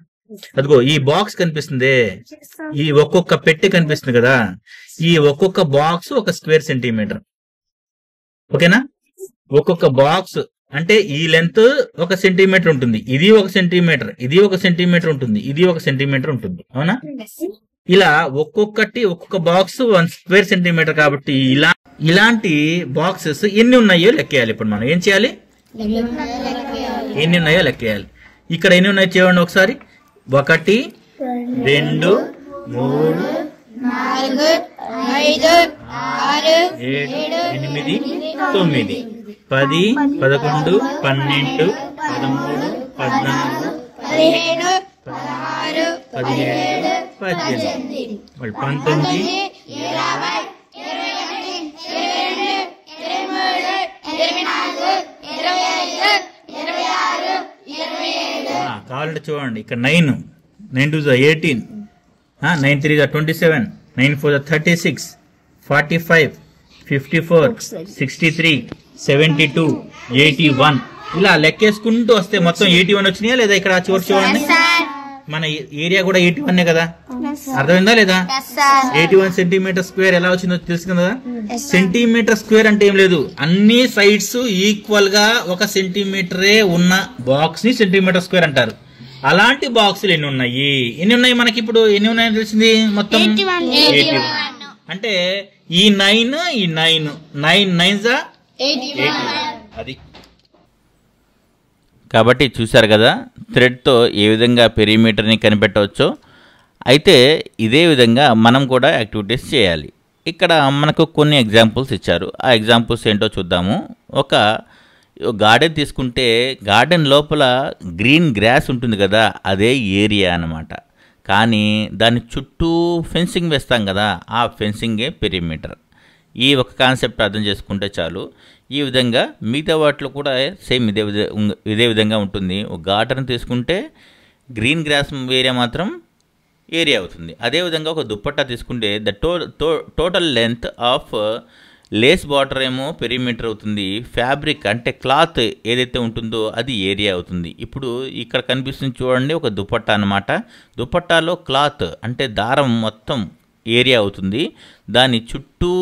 అదిగో ఈ బాక్స్ కనిపిస్తుంది, ఈ ఒక్కొక్క పెట్టె కనిపిస్తుంది కదా, ఈ ఒక్కొక్క బాక్స్ ఒక స్క్వేర్ సెంటీమీటర్. ఓకేనా? ఒక్కొక్క బాక్స్ అంటే ఈ లెంత్ 1 సెంటీమీటర్ ఉంటుంది, ఇది 1 సెంటీమీటర్, ఇది 1 సెంటీమీటర్ ఉంటుంది, ఇది 1 సెంటీమీటర్ ఉంటుంది అవునా. ఇలా ఒక్కొక్క బాక్స్ 1 స్క్వేర్ సెంటీమీటర్. కాబట్టి ఇలాంటి బాక్సెస్ ఎన్ని ఉన్నాయో లెక్కేయాలి. ఇప్పుడు మనం ఏం చేయాలి, ఎన్ని ఉన్నాయో లెక్కేయాలి. ఇక్కడ ఎన్ని ఉన్నాయో చూడండి ఒకసారి. 1 2 3 4 5 6 7 8 9 10 11 12 13 14 15 16 17 18 19 కావాలంటే చూడండి. ఇక్కడ 9 2 18 9 3 27 9 4 36 45 54 63 72 81 ఇలా లెక్కేసుకుంటూ వస్తే మొత్తం 81 వచ్చినాయా లేదా? ఇక్కడ చివరి చూడండి, మన ఏరియా కూడా 81 కదా. అర్థమైందా లేదా? 81 సెంటీమీటర్ స్క్వేర్ ఎలా వచ్చిందో తెలుసు కదా. సెంటీమీటర్ స్క్వేర్ అంటే ఏం లేదు, అన్ని సైడ్స్ ఈక్వల్ గా 1 సెంటీమీటరే ఉన్న బాక్స్ ని సెంటీమీటర్ స్క్వేర్ అంటారు. అలాంటి బాక్సులు ఎన్ని ఉన్నాయి మనకి? ఇప్పుడు ఎన్ని ఉన్నాయని తెలిసింది మొత్తం 81. అంటే ఈ 9 9 9 అది. కాబట్టి చూసారు కదా థ్రెడ్తో ఏ విధంగా పెరిమీటర్ని కనిపెట్టవచ్చో. అయితే ఇదే విధంగా మనం కూడా యాక్టివిటీస్ చేయాలి. ఇక్కడ మనకు కొన్ని ఎగ్జాంపుల్స్ ఇచ్చారు. ఆ ఎగ్జాంపుల్స్ ఏంటో చూద్దాము. ఒక గార్డెన్ తీసుకుంటే గార్డెన్ లోపల గ్రీన్ గ్రాస్ ఉంటుంది కదా, అదే ఏరియా అన్నమాట. కానీ దాని చుట్టూ ఫెన్సింగ్ వేస్తాం కదా, ఆ ఫెన్సింగే పెరిమీటర్. ఈ ఒక కాన్సెప్ట్ అర్థం చేసుకుంటే చాలు. ఈ విధంగా మిగతా వాటిలో కూడా సేమ్ ఇదే విధంగా ఉంటుంది. ఒక గార్డెన్ తీసుకుంటే గ్రీన్ గ్రాస్ ఏరియా మాత్రం ఏరియా అవుతుంది. అదేవిధంగా ఒక దుప్పట్టా తీసుకుంటే the total length of lace border ఏమో పెరిమీటర్ అవుతుంది. ఫ్యాబ్రిక్ అంటే క్లాత్ ఏదైతే ఉంటుందో అది ఏరియా అవుతుంది. ఇప్పుడు ఇక్కడ కనిపిస్తుంది చూడండి, ఒక దుప్పట్టా అన్నమాట. దుప్పట్టాలో క్లాత్ అంటే దారం మొత్తం ఏరియా అవుతుంది. దాని చుట్టూ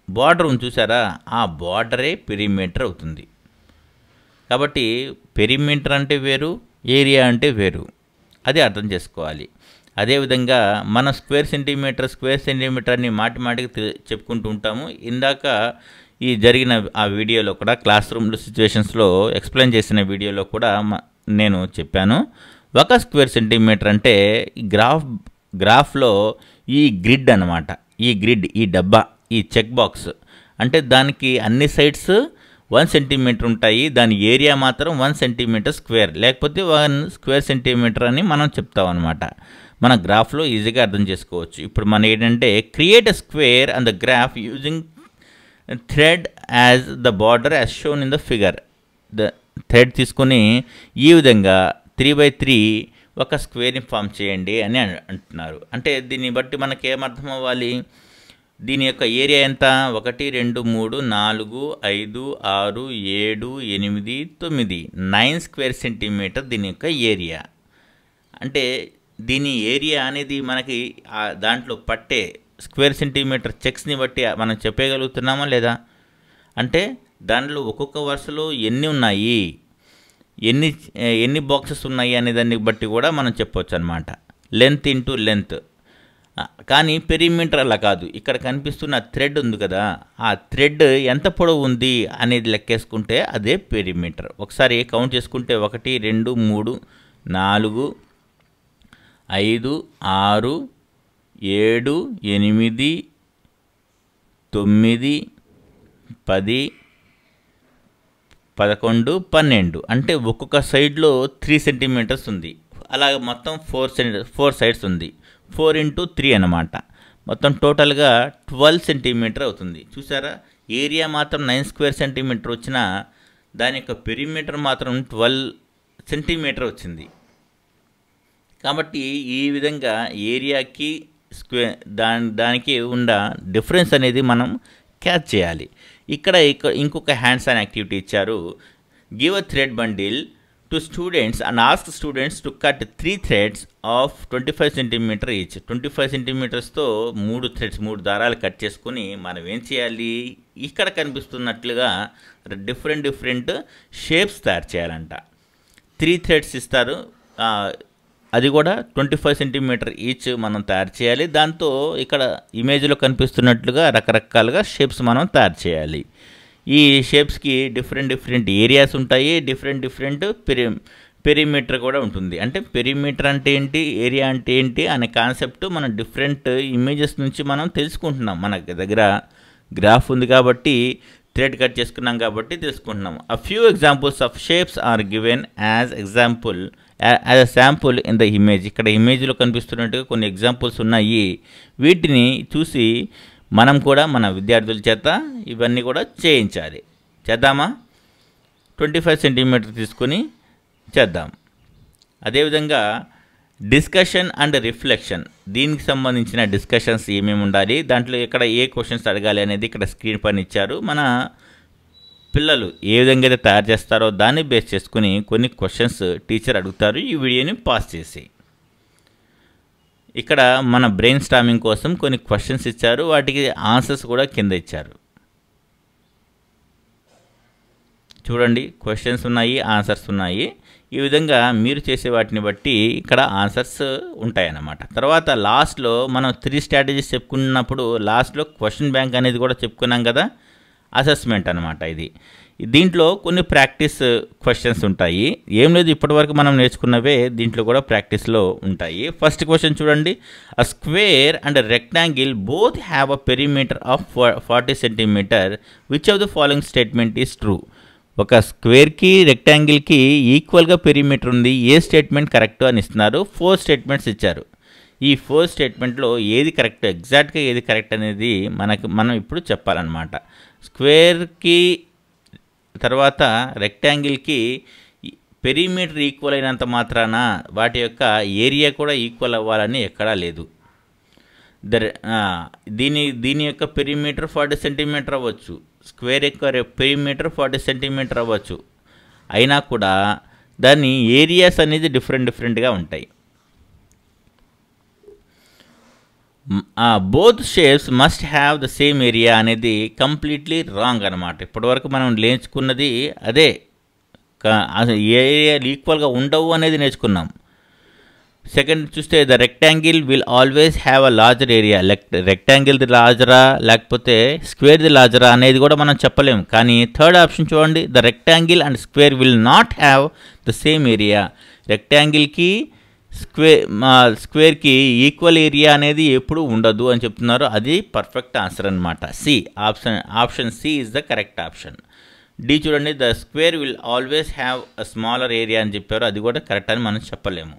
బార్డర్ ఉంది చూసారా, ఆ బార్డరే పెరిమీటర్ అవుతుంది. కాబట్టి పెరిమీటర్ అంటే వేరు, ఏరియా అంటే వేరు, అది అర్థం చేసుకోవాలి. అదేవిధంగా మనం స్క్వేర్ సెంటీమీటర్ అని మాటికి చెప్పుకుంటూ ఉంటాము. ఇందాక ఈ జరిగిన ఆ వీడియోలో కూడా క్లాస్ రూమ్లో సిచ్యువేషన్స్లో ఎక్స్ప్లెయిన్ చేసిన వీడియోలో కూడా నేను చెప్పాను. ఒక స్క్వేర్ సెంటీమీటర్ అంటే గ్రాఫ్లో ఈ గ్రిడ్ అన్నమాట. ఈ డబ్బా, ఈ చెక్ బాక్స్ అంటే దానికి అన్ని సైడ్స్ 1 సెంటీమీటర్ ఉంటాయి. దాని ఏరియా మాత్రం 1 సెంటీమీటర్ స్క్వేర్, లేకపోతే 1 స్క్వేర్ సెంటీమీటర్ అని మనం చెప్తాం అనమాట. మన గ్రాఫ్లో ఈజీగా అర్థం చేసుకోవచ్చు. ఇప్పుడు మనం ఏంటంటే create a square on the graph using thread as the border as shown in the figure. The thread తీసుకొని ఈ విధంగా 3x3 ఒక స్క్వేర్ని ఫామ్ చేయండి అని అంటున్నారు. అంటే దీన్ని బట్టి మనకి ఏమర్థం అవ్వాలి, దీని యొక్క ఏరియా ఎంత? 1 2 3 4 5 6 7 8 9 9 స్క్వేర్ సెంటీమీటర్ దీని యొక్క ఏరియా. అంటే దీని ఏరియా అనేది మనకి దాంట్లో పట్టే స్క్వేర్ సెంటీమీటర్ చెక్స్ని బట్టి మనం చెప్పగలుగుతున్నామా లేదా? అంటే దాంట్లో ఒక్కొక్క వరుసలో ఎన్ని ఉన్నాయి, ఎన్ని బాక్సెస్ ఉన్నాయి అనే దాన్ని బట్టి కూడా మనం చెప్పవచ్చు అనమాట. Length into length. కానీ పెరిమీటర్ అలా కాదు. ఇక్కడ కనిపిస్తున్న థ్రెడ్ ఉంది కదా, ఆ థ్రెడ్ ఎంత పొడవు ఉంది అనేది లెక్కేసుకుంటే అదే పెరిమీటర్. ఒకసారి కౌంట్ చేసుకుంటే 1 2 3 4 5 6 7 8 9 10 11 12 అంటే ఒక్కొక్క సైడ్లో 3 సెంటీమీటర్స్ ఉంది. అలాగే మొత్తం 4 సైడ్స్ ఉంది. 4 × 3 అన్నమాట. మొత్తం టోటల్గా 12 సెంటీమీటర్ అవుతుంది. చూసారా, ఏరియా మాత్రం 9 స్క్వేర్ సెంటీమీటర్ వచ్చినా దాని యొక్క పెరిమీటర్ మాత్రం 12 సెంటీమీటర్ వచ్చింది. కాబట్టి ఈ విధంగా ఏరియాకి దానికి ఉన్న డిఫరెన్స్ అనేది మనం క్యాచ్ చేయాలి. ఇక్కడ ఇంకొక హ్యాండ్స్ ఆన్ యాక్టివిటీ ఇచ్చారు. Give a thread bundle to students and ask students to cut 3 threads of 25 centimetre each. 25 సెంటీమీటర్స్తో 3 threads 3 దారాలు కట్ చేసుకొని మనం ఏం చేయాలి, ఇక్కడ కనిపిస్తున్నట్లుగా డిఫరెంట్ షేప్స్ తయారు చేయాలంట. 3 threads ఇస్తారు, అది కూడా 25 సెంటీమీటర్ ఈచ్ మనం తయారు చేయాలి. దాంతో ఇక్కడ ఇమేజ్లో కనిపిస్తున్నట్లుగా రకరకాలుగా షేప్స్ మనం తయారు చేయాలి. ఈ షేప్స్కి డిఫరెంట్ ఏరియాస్ ఉంటాయి, డిఫరెంట్ పెరిమీటర్ కూడా ఉంటుంది. అంటే పెరిమీటర్ అంటే ఏంటి, ఏరియా అంటే ఏంటి అనే కాన్సెప్ట్ మనం డిఫరెంట్ ఇమేజెస్ నుంచి మనం తెలుసుకుంటున్నాం. మన దగ్గర గ్రాఫ్ ఉంది కాబట్టి థ్రెడ్ కట్ చేసుకున్నాం కాబట్టి తెలుసుకుంటున్నాం. A few examples of shapes are given as a sample in the image. ఇక్కడ ఇమేజ్లో కనిపిస్తున్నట్టుగా కొన్ని ఎగ్జాంపుల్స్ ఉన్నాయి. వీటిని చూసి మనం కూడా మన విద్యార్థుల చేత ఇవన్నీ కూడా చేయించాలి. చేద్దామా? 25 సెంటీమీటర్ తీసుకొని చేద్దాం. అదేవిధంగా డిస్కషన్ అండ్ రిఫ్లెక్షన్, దీనికి సంబంధించిన డిస్కషన్స్ ఏమేమి ఉండాలి, దాంట్లో ఇక్కడ ఏ క్వశ్చన్స్ అడగాలి అనేది ఇక్కడ స్క్రీన్ పైన ఇచ్చారు. మన పిల్లలు ఏ విధంగా అయితే తయారు చేస్తారో దాన్ని బేస్ చేసుకుని కొన్ని క్వశ్చన్స్ టీచర్ అడుగుతారు. ఈ వీడియోని పాస్ చేసి ఇక్కడ మన బ్రెయిన్ స్టార్మింగ్ కోసం కొన్ని క్వశ్చన్స్ ఇచ్చారు, వాటికి ఆన్సర్స్ కూడా కింద ఇచ్చారు. చూడండి, క్వశ్చన్స్ ఉన్నాయి, ఆన్సర్స్ ఉన్నాయి. ఈ విధంగా మీరు చేసే వాటిని బట్టి ఇక్కడ ఆన్సర్స్ ఉంటాయన్నమాట. తర్వాత లాస్ట్లో మనం 3 స్ట్రాటజీస్ చెప్పుకున్నప్పుడు లాస్ట్లో క్వశ్చన్ బ్యాంక్ అనేది కూడా చెప్పుకున్నాం కదా, అసెస్మెంట్ అనమాట ఇది. దీంట్లో కొన్ని ప్రాక్టీస్ క్వశ్చన్స్ ఉంటాయి. ఏం లేదు, ఇప్పటివరకు మనం నేర్చుకున్నవే దీంట్లో కూడా ప్రాక్టీస్లో ఉంటాయి. ఫస్ట్ క్వశ్చన్ చూడండి. A square and rectangle both have a perimeter of 40 centimetre. Which of the following statement is true? ఒక స్క్వేర్కి రెక్టాంగిల్కి ఈక్వల్గా పెరిమీటర్ ఉంది, ఏ స్టేట్మెంట్ కరెక్ట్ అని ఇస్తున్నారు. 4 స్టేట్మెంట్స్ ఇచ్చారు. ఈ 4 స్టేట్మెంట్లో ఏది కరెక్ట్, ఎగ్జాక్ట్గా ఏది కరెక్ట్ అనేది మనం ఇప్పుడు చెప్పాలన్నమాట. స్క్వేర్కి తర్వాత రెక్టాంగిల్కి పెరిమీటర్ ఈక్వల్ అయినంత మాత్రాన వాటి యొక్క ఏరియా కూడా ఈక్వల్ అవ్వాలని ఎక్కడా లేదు. దీని యొక్క పెరిమీటర్ 40 సెంటీమీటర్ అవ్వచ్చు, స్క్వేర్ యొక్క పెరిమీటర్ 40 సెంటీమీటర్ అవ్వచ్చు, అయినా కూడా దాని ఏరియాస్ అనేది డిఫరెంట్గా ఉంటాయి. Both shapes must have the same area అనేది కంప్లీట్లీ రాంగ్ అనమాట. ఇప్పటివరకు మనం నేర్చుకున్నది అదే, ఏరియా ఈక్వల్గా ఉండవు అనేది నేర్చుకున్నాం. సెకండ్ చూస్తే the rectangle will always have a larger area. రెక్టాంగిల్ది లార్జరా లేకపోతే స్క్వేర్ది లార్జరా అనేది కూడా మనం చెప్పలేము. కానీ థర్డ్ ఆప్షన్ చూడండి, the rectangle and square will not have the same area. రెక్టాంగిల్కి స్క్వేర్కి ఈక్వల్ ఏరియా అనేది ఎప్పుడు ఉండదు అని చెప్తున్నారు. అది పర్ఫెక్ట్ ఆన్సర్ అనమాట. C option C is the correct option. D చూడండి, the square will always have a smaller area అని చెప్పారు. అది కూడా కరెక్ట్ అని మనం చెప్పలేము.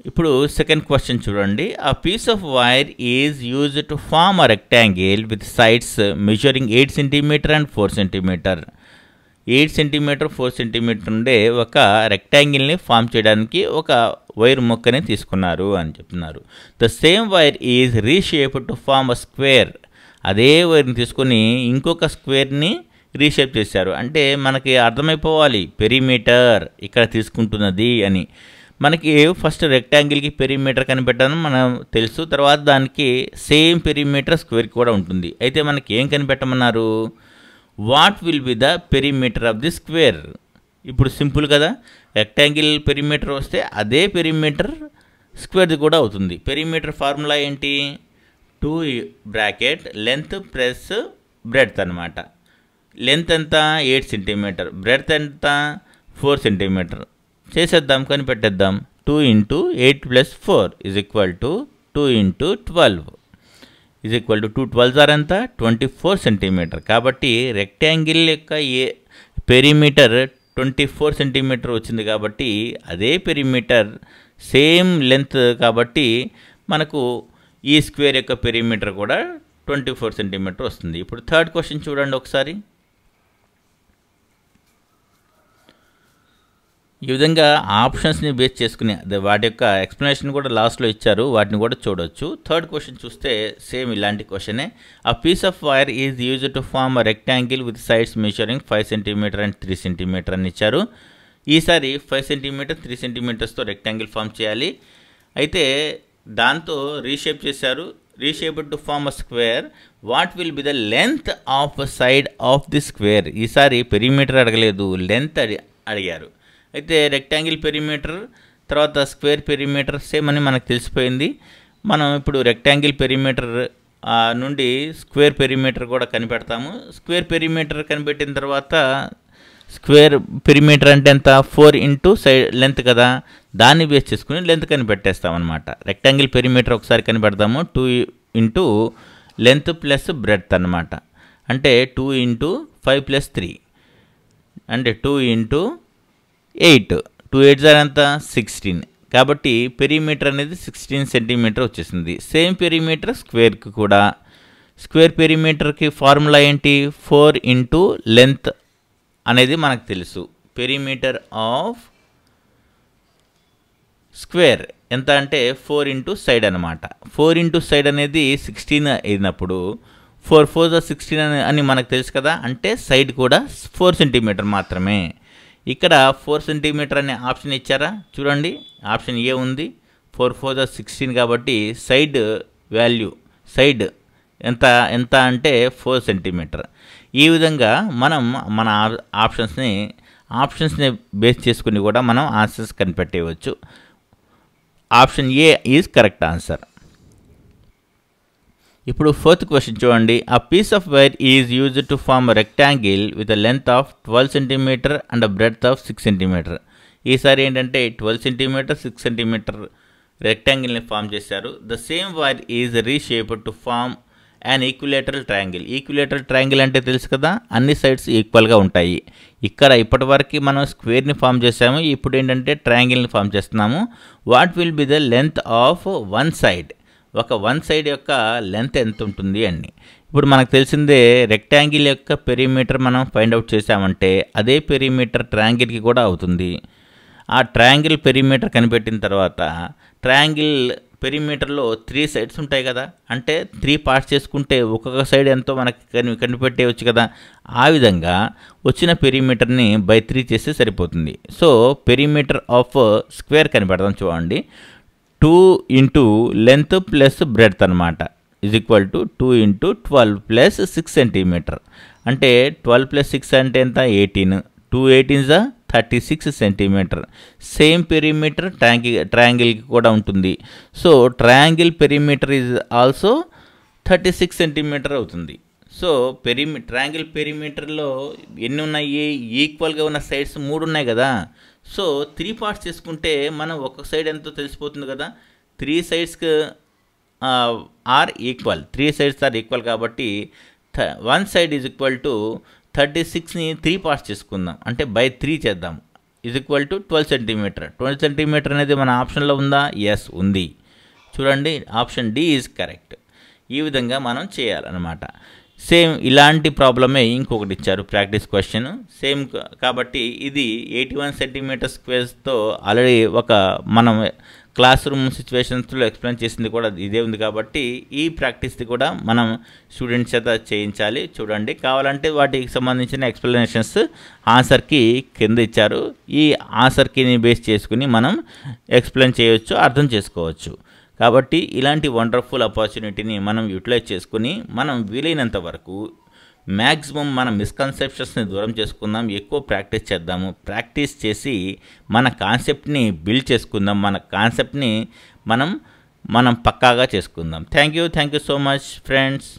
ఇప్పుడు సెకండ్ క్వశ్చన్ చూడండి. A piece of wire is used to form a rectangle with sides measuring 8 centimetre and 4 centimetre. 8 centimetre 4 centimetre ఉండే ఒక రెక్టాంగిల్ని ఫామ్ చేయడానికి ఒక వైర్ ముక్కని తీసుకున్నారు అని చెప్తున్నారు. The same wire is reshaped to form a square. అదే వైర్ని తీసుకొని ఇంకొక స్క్వేర్ని రీషేప్ చేశారు. అంటే మనకి అర్థమైపోవాలి పెరిమీటర్ ఇక్కడ తీసుకుంటున్నది అని. మనకి ఫస్ట్ రెక్టాంగిల్కి పెరిమీటర్ కనిపెట్టడం మనం తెలుసు, తర్వాత దానికి సేమ్ పెరిమీటర్ స్క్వేర్కి కూడా ఉంటుంది. అయితే మనకి ఏం కనిపెట్టమన్నారు? What will be the perimeter of the square. ఇప్పుడు సింపుల్ కదా, రెక్టాంగిల్ పెరిమీటర్ వస్తే అదే పెరిమీటర్ స్క్వేర్ది కూడా అవుతుంది. పెరిమీటర్ ఫార్ములా ఏంటి? 2 బ్రాకెట్ లెంత్ ప్లస్ బ్రెడ్త్ అనమాట. లెంత్ ఎంత? 8 సెంటీమీటర్, బ్రెడ్త్ ఎంత? 4 సెంటీమీటర్. చేసేద్దాం, కనిపెట్టేద్దాం. 2 × 8 + 4 = 2 × 12 = 2 12 ఎంత? 24 సెంటీమీటర్. కాబట్టి రెక్టాంగిల్ యొక్క పెరిమీటర్ 24 సెంటీమీటర్ వచ్చింది. కాబట్టి అదే పెరిమీటర్ సేమ్ లెంత్ కాబట్టి మనకు ఈ స్క్వేర్ యొక్క పెరిమీటర్ కూడా 24 సెంటీమీటర్ వస్తుంది. ఇప్పుడు థర్డ్ క్వశ్చన్ చూడండి ఒకసారి. ఈ విధంగా ఆప్షన్స్ని బేస్ చేసుకుని వాటి యొక్క ఎక్స్ప్లెనేషన్ కూడా లాస్ట్లో ఇచ్చారు, వాటిని కూడా చూడవచ్చు. థర్డ్ క్వశ్చన్ చూస్తే సేమ్ ఇలాంటి క్వశ్చనే. A piece of wire is used to form a rectangle with sides measuring 5 centimetre and 3 centimetre అని ఇచ్చారు. ఈసారి 5 సెంటీమీటర్ 3 సెంటీమీటర్స్తో రెక్టాంగిల్ ఫామ్ చేయాలి. అయితే దాంతో రీషేప్ చేశారు. Reshaped to form a square. What will be the length of side of the square. ఈసారి పెరిమీటర్ అడగలేదు, లెంత్ అడిగారు. అయితే రెక్టాంగిల్ పెరిమీటర్ తర్వాత స్క్వేర్ పెరిమీటర్ సేమ్ అని మనకు తెలిసిపోయింది. మనం ఇప్పుడు రెక్టాంగిల్ పెరిమీటర్ నుండి స్క్వేర్ పెరిమీటర్ కూడా కనిపెడతాము. స్క్వేర్ పెరిమీటర్ కనిపెట్టిన తర్వాత స్క్వేర్ పెరిమీటర్ అంటే ఎంత? 4 × సైడ్ లెంత్ కదా, దాన్ని బేస్ చేసుకుని లెంత్ కనిపెట్టేస్తాం అనమాట. రెక్టాంగిల్ పెరిమీటర్ ఒకసారి కనిపెడతాము. 2 × లెంత్ ప్లస్ బ్రెడ్త్ అనమాట. అంటే 2 × 5 + 3 అంటే 2 × 8. 2 8 ఎంత? 16. కాబట్టి పెరిమీటర్ అనేది 16 సెంటీమీటర్ వచ్చేసింది. సేమ్ పెరిమీటర్ స్క్వేర్కి కూడా. స్క్వేర్ పెరిమీటర్కి ఫార్ములా ఏంటి? 4 × లెంత్ అనేది మనకు తెలుసు. పెరిమీటర్ ఆఫ్ స్క్వేర్ ఎంత అంటే 4 × సైడ్ అనమాట. 4 × సైడ్ అనేది 16 అయినప్పుడు 4 4 16 అని మనకు తెలుసు కదా, అంటే సైడ్ కూడా 4 సెంటీమీటర్ మాత్రమే. ఇక్కడ 4 సెంటీమీటర్ అనే ఆప్షన్ ఇచ్చారా? చూడండి, ఆప్షన్ ఏ ఉంది. 4 4 16 కాబట్టి సైడ్ వాల్యూ సైడ్ ఎంత అంటే 4 సెంటీమీటర్. ఈ విధంగా మనం మన ఆప్షన్స్ని బేస్ చేసుకుని కూడా మనం ఆన్సర్స్ కనిపెట్టేయవచ్చు. Option A is correct answer. ఇప్పుడు ఫోర్త్ క్వశ్చన్ చూడండి. A piece of wire is used to form a rectangle with a length of 12 cm and a breadth of 6 cm. ఈసారి ఏంటంటే 12 cm 6 cm రెక్టాంగిల్ని ఫామ్ చేశారు. The same wire is reshaped to form and equilateral triangle. Equilateral triangle అంటే తెలుసు కదా, అన్ని సైడ్స్ ఈక్వల్గా ఉంటాయి. ఇక్కడ ఇప్పటివరకు మనం స్క్వేర్ని ఫామ్ చేసాము, ఇప్పుడు ఏంటంటే ట్రయాంగిల్ని ఫామ్ చేస్తున్నాము. What will be the length of one side? ఒక వన్ సైడ్ యొక్క లెంత్ ఎంత ఉంటుంది అని. ఇప్పుడు మనకు తెలిసిందే రెక్టాంగిల్ యొక్క పెరిమీటర్ మనం ఫైండ్ అవుట్ చేసామంటే అదే పెరిమీటర్ ట్రయాంగిల్కి కూడా అవుతుంది. ఆ ట్రయాంగిల్ పెరిమీటర్ కనిపెట్టిన తర్వాత ట్రయాంగిల్ పెరిమీటర్లో 3 సైడ్స్ ఉంటాయి కదా, అంటే 3 పార్ట్స్ చేసుకుంటే ఒక్కొక్క సైడ్ ఎంతో మనకి కనిపెట్టేయచ్చు కదా. ఆ విధంగా వచ్చిన పెరిమీటర్ని బై 3 చేస్తే సరిపోతుంది. సో పెరిమీటర్ ఆఫ్ స్క్వేర్ కనిపెడదాం. చూడండి, 2 ఇంటూ లెంత్ ప్లస్ బ్రెడ్త్ అనమాట is equal to 2 into 12 plus 6 centimetre. అంటే 12 ప్లస్ 6 అంటే ఎంత? 18. 2 18 36 సెంటీమీటర్. సేమ్ పెరిమీటర్ ట్రయాంగిల్కి కూడా ఉంటుంది. So triangle perimeter is also 36 centimetre అవుతుంది. సో ట్రయాంగిల్ పెరిమీటర్లో ఎన్ని ఉన్నాయి? ఈక్వల్గా ఉన్న సైడ్స్ 3 ఉన్నాయి కదా. సో 3 పార్ట్స్ చేసుకుంటే మనం ఒక్కొక్క సైడ్ ఎంతో తెలిసిపోతుంది కదా. 3 సైడ్స్కి are equal, 3 sides are equal కాబట్టి 1 సైడ్ ఈజ్ ఈక్వల్ టు 36ని 3 పార్ట్స్ చేసుకుందాం, అంటే బై 3 చేద్దాం. Is equal to 12 centimetre. 12 centimetre అనేది మన ఆప్షన్లో ఉందా? ఎస్ ఉంది. చూడండి, ఆప్షన్ డి ఈజ్ కరెక్ట్. ఈ విధంగా మనం చేయాలన్నమాట. సేమ్ ఇలాంటి ప్రాబ్లమే ఇంకొకటి ఇచ్చారు ప్రాక్టీస్ క్వశ్చన్. సేమ్ కాబట్టి ఇది 81 సెంటీమీటర్ స్క్వేర్స్తో ఆల్రెడీ ఒక మనం క్లాస్ రూమ్ సిచ్యువేషన్స్లో ఎక్స్ప్లెయిన్ చేసింది కూడా ఇదే ఉంది కాబట్టి ఈ ప్రాక్టీస్ది కూడా మనం స్టూడెంట్స్ చేత చేయించాలి. చూడండి, కావాలంటే వాటికి సంబంధించిన ఎక్స్ప్లెనేషన్స్ ఆన్సర్కి కింద ఇచ్చారు. ఈ ఆన్సర్కిని బేస్ చేసుకుని మనం ఎక్స్ప్లెయిన్ చేయవచ్చు, అర్థం చేసుకోవచ్చు. కాబట్టి ఇలాంటి వండర్ఫుల్ ఆపర్చునిటీని మనం యూటిలైజ్ చేసుకుని మనం వీలైనంత వరకు మ్యాక్సిమం మన మిస్కన్సెప్షన్స్ని దూరం చేసుకుందాం, ఎక్కువ ప్రాక్టీస్ చేద్దాము. ప్రాక్టీస్ చేసి మన కాన్సెప్ట్ని బిల్డ్ చేసుకుందాం, మన కాన్సెప్ట్ని మనం పక్కాగా చేసుకుందాం. Thank you so much friends.